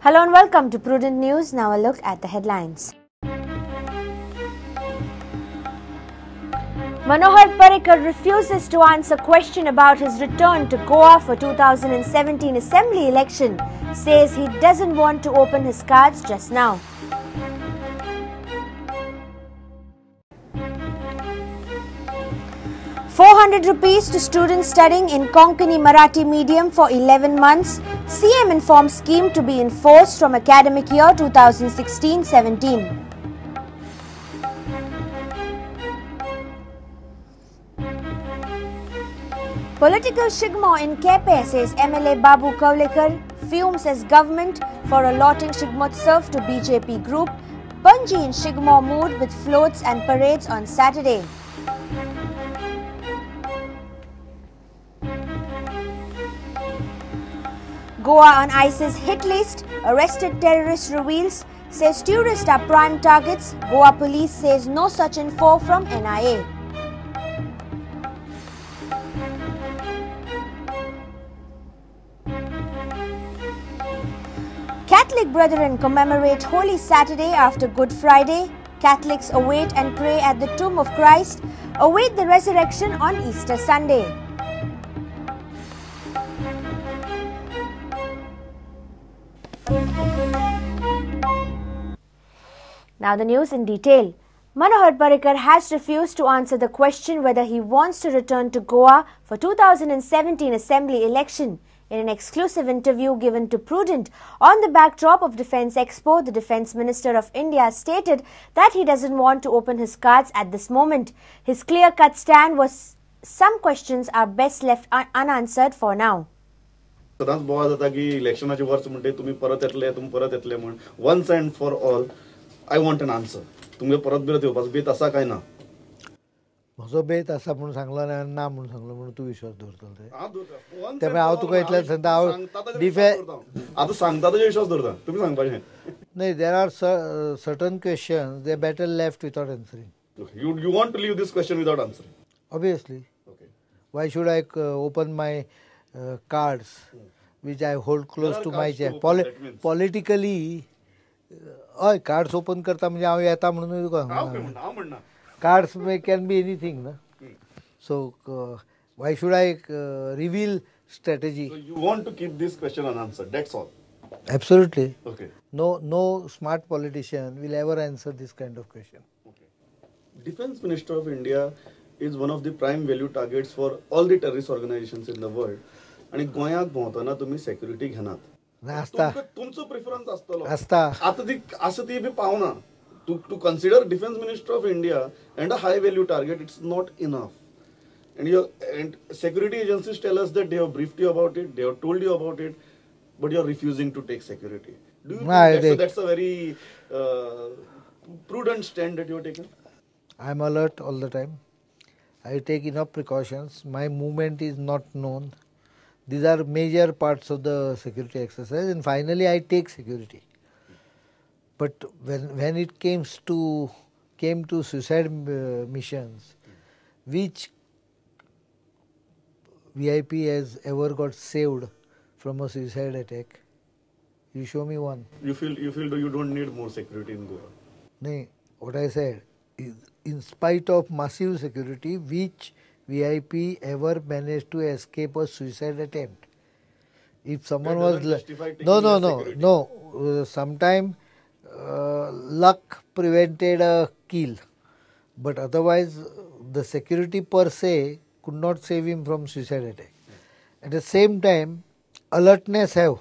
Hello and welcome to Prudent News. Now a look at the headlines. Manohar Parrikar refuses to answer question about his return to Goa for 2017 Assembly election. Says he doesn't want to open his cards just now. ₹400 to students studying in Konkani Marathi medium for 11 months. CM informs scheme to be enforced from academic year 2016-17. Political shigmo in Kepe, says MLA Babu Kavlekar. Fumes as government for allotting Shigmotsav to BJP group. Panji in shigmo mood with floats and parades on Saturday. Goa on ISIS hit list. Arrested terrorist reveals. Says tourists are prime targets. Goa police says no such info from NIA. Catholic brethren commemorate Holy Saturday after Good Friday. Catholics await and pray at the tomb of Christ. Await the resurrection on Easter Sunday. Now the news in detail. Manohar Parrikar has refused to answer the question whether he wants to return to Goa for 2017 Assembly election. In an exclusive interview given to Prudent on the backdrop of Defence Expo, the Defence Minister of India stated that he doesn't want to open his cards at this moment. His clear-cut stand was some questions are best left unanswered for now. सदांच बोवाळ जाता की इलेक्शनाचे verse म्हणटे तुम्ही परत येतले म्हण once and for all I want an answer तुमगे परत बिरत येवपाचो बेत आसा काय ना म्हजो बेत आसा म्हणून सांगलो ना म्हणून सांगलो म्हणून तूं विश्वास दवरतलो ते त्यामुळे हांव तुका इतलें सांगता हांव आतां सांगता ताजेर विश्वास दवरता तुमी सांगपाचें न्ही there are certain questions they better left without answering you want to leave this question without answering obviously why should I open my cards which I hold close to my chest. Politically हय cards open करता म्हणजे हांव येता म्हणून तुका cards can be anything ना so why should I reveal strategy you want to keep this question unanswered that's all Absolutely. Okay. No smart politician will ever answer this kind of question. Okay. Defense Minister of India is one of the prime value targets for all the terrorist organizations in the world. आणि गोंयाक भोंवतना तुम्ही security घेनात आसता तुमचो preference आसतलो आसता आता ती आसा ती बी पावना to consider defence minister of India and a high value target it's not enough and security agencies tell us that they have briefed you about it, they have told you about it, but you are refusing to take security. Do you think that's a very prudent stand that you are taking? I am alert all the time. I take enough precautions. My movement is not known. These are major parts of the security exercise, and finally I take security. But when it came to suicide missions, which VIP has ever got saved from a suicide attack? You show me one. You feel you don't need more security in Goa? No, what I said is, in spite of massive security, which VIP ever managed to escape a suicide attempt? If someone was sometime luck prevented a kill, but otherwise the security per se could not save him from suicide attack. At the same time, alertness have.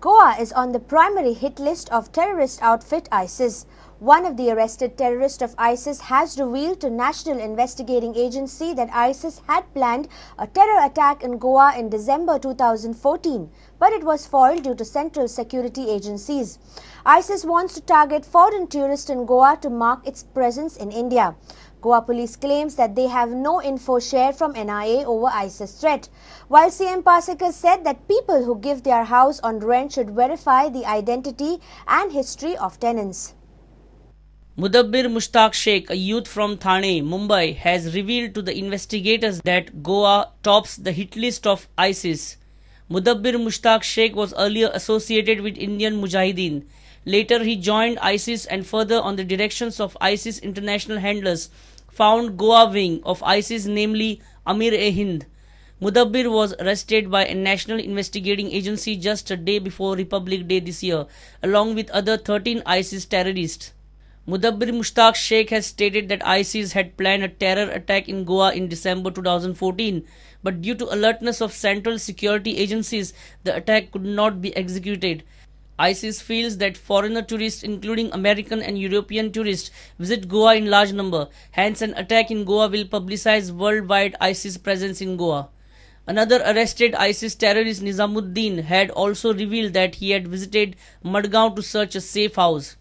Goa is on the primary hit list of terrorist outfit ISIS. One of the arrested terrorists of ISIS has revealed to National Investigating Agency that ISIS had planned a terror attack in Goa in December 2014, but it was foiled due to central security agencies. ISIS wants to target foreign tourists in Goa to mark its presence in India. Goa police claims that they have no info shared from NIA over ISIS threat, while CM Parrikar said that people who give their house on rent should verify the identity and history of tenants. Mudabbir Mushtaq Sheikh, a youth from Thane, Mumbai, has revealed to the investigators that Goa tops the hit list of ISIS. Mudabbir Mushtaq Sheikh was earlier associated with Indian Mujahideen. Later he joined ISIS and further on the directions of ISIS international handlers found Goa wing of ISIS, namely Amir-e-Hind. Mudabbir was arrested by a national investigating agency just a day before Republic Day this year, along with other 13 ISIS terrorists. Mudabbir Mushtaq Sheikh has stated that ISIS had planned a terror attack in Goa in December 2014, but due to alertness of central security agencies, the attack could not be executed. ISIS feels that foreigner tourists, including American and European tourists, visit Goa in large number. Hence, an attack in Goa will publicize worldwide ISIS presence in Goa. Another arrested ISIS terrorist, Nizamuddin, had also revealed that he had visited Madgaon to search a safe house.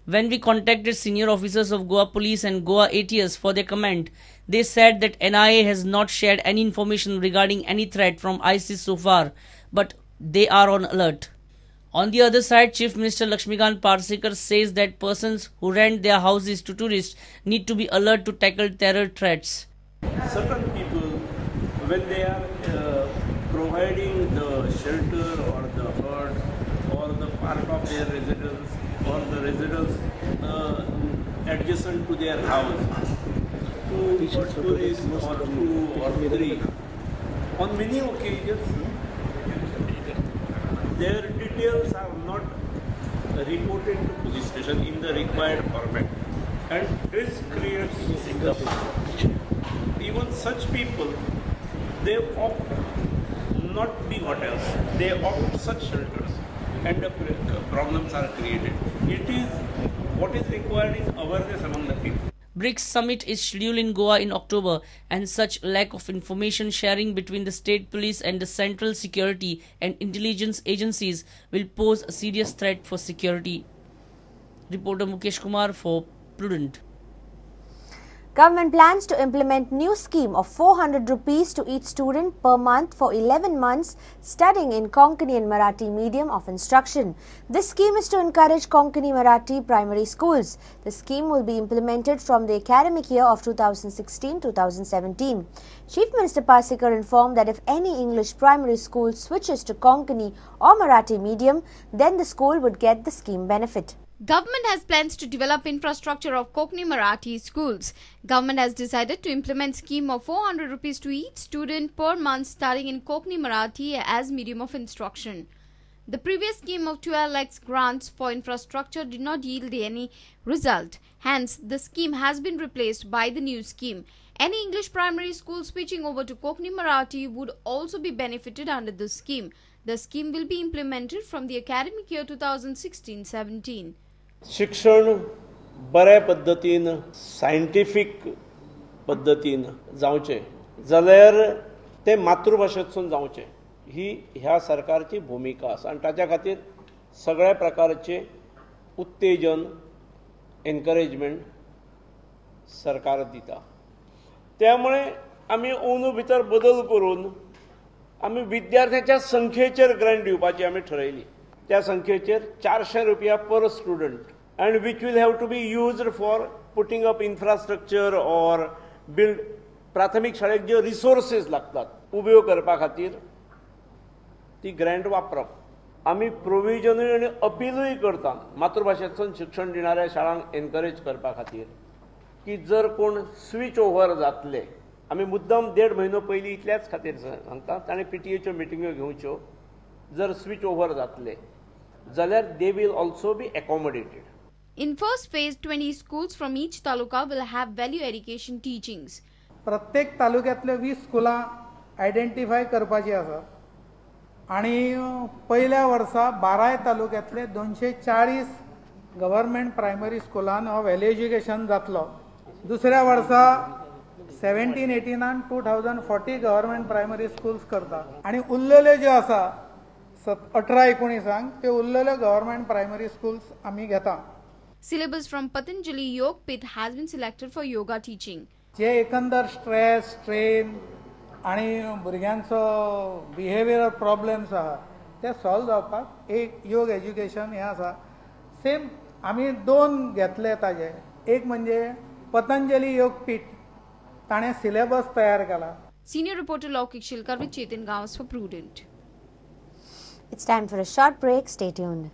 When we contacted senior officers of Goa Police and Goa ATS for their comment, they said that NIA has not shared any information regarding any threat from ISIS so far, but they are on alert. On the other side, Chief Minister Lakshmikant Parsekar says that persons who rent their houses to tourists need to be alert to tackle terror threats. Certain people, when they are providing the shelter or the hut or the part of their residence or the residence adjacent to their house, to tourists or two or three, on many occasions, their details are not reported to police station in the required format, and this creates even such people, they opt not the hotels, they opt such shelters, and the problems are created. It is what is required is awareness among the people. BRICS summit is scheduled in Goa in October, and such lack of information sharing between the state police and the central security and intelligence agencies will pose a serious threat for security. Reporter Mukesh Kumar for Prudent. Government plans to implement new scheme of 400 rupees to each student per month for 11 months studying in Konkani and Marathi medium of instruction. This scheme is to encourage Konkani Marathi primary schools. The scheme will be implemented from the academic year of 2016-2017. Chief Minister Parsekar informed that if any English primary school switches to Konkani or Marathi medium, then the school would get the scheme benefit. Government has plans to develop infrastructure of Konkani Marathi schools. Government has decided to implement scheme of 400 rupees to each student per month studying in Konkani Marathi as medium of instruction. The previous scheme of 12 lakhs grants for infrastructure did not yield any result. Hence, the scheme has been replaced by the new scheme. Any English primary school switching over to Konkani Marathi would also be benefited under this scheme. The scheme will be implemented from the academic year 2016-17. शिक्षण बऱ्या पद्धतीन scientific पद्धतीन जावचे जाल्यार ते मातृभाषेतून जावचे ही ह्या सरकारची भूमिका आसा आनी ताच्या खातीर सगळ्या प्रकारचे उत्तेजन एनकरेजमेंट सरकार दिता. त्यामुळे आमी अंदू भितर बदल करून आमी विद्यार्थ्यांच्या संख्येचेर ग्रँट दिवपाची आमी ठरयली. त्या संख्येचेर 400 रुपया पर student, and which will have to be used for putting up infrastructure or build प्राथमिक शाळेक जे रिसोर्सेस लागतात उबे करपा खातीर ती ग्रँट वापरप. आमी प्रोविजनूय आनी अपीलूय करता मातृभाशेतून शिक्षण दिणाऱ्या शाळांक एनकरेज करपा खातीर की जर कोण स्विच ओव्हर जातले, आमी मुद्दम 1.5 म्हयनो पयलीं इतल्याच खातीर सांगता ताणें PTA मिटिंग्यो घेवच्यो. जर स्विच ओव्हर जातले जाल्यार they will also be accommodated. In first phase, 20 schools from each taluka will have value education teachings. प्रत्येक तालुक्यातले 20 स्कुलां आयडेंटिफाय करपाची आसा आणि पहिल्या वर्सा 12 तालुक्यातले 240 गव्हर्नमेंट प्रायमरी स्कुलांत हो व्हॅल्यू एज्युकेशन जातलो. दुसऱ्या वर्सा 17-18 and 2040 गव्हर्नमेंट प्रायमरी स्कूल्स करता आणि उरलेले जे आसा 18-19 ते उरलेले गव्हर्नमेंट प्रायमरी स्कूल्स आमी घेता. Syllabus from Patanjali Yoga Pith has been selected for yoga teaching. जे एकंदर स्ट्रेस, स्ट्रेन आणि भुरग्यांचो बिहेवियरल प्रॉब्लेम्स आहा ते सॉल्व जावपाक एक योग एज्युकेशन हे आसा. सेम आमी 2 घेतले ताजे. एक म्हणजे पतंजली योगपीठ, ताणें सिलेबस तयार केला. Senior reporter Laukik Shilkar with Chetan Gawas for Prudent. It's time for a short break. Stay tuned.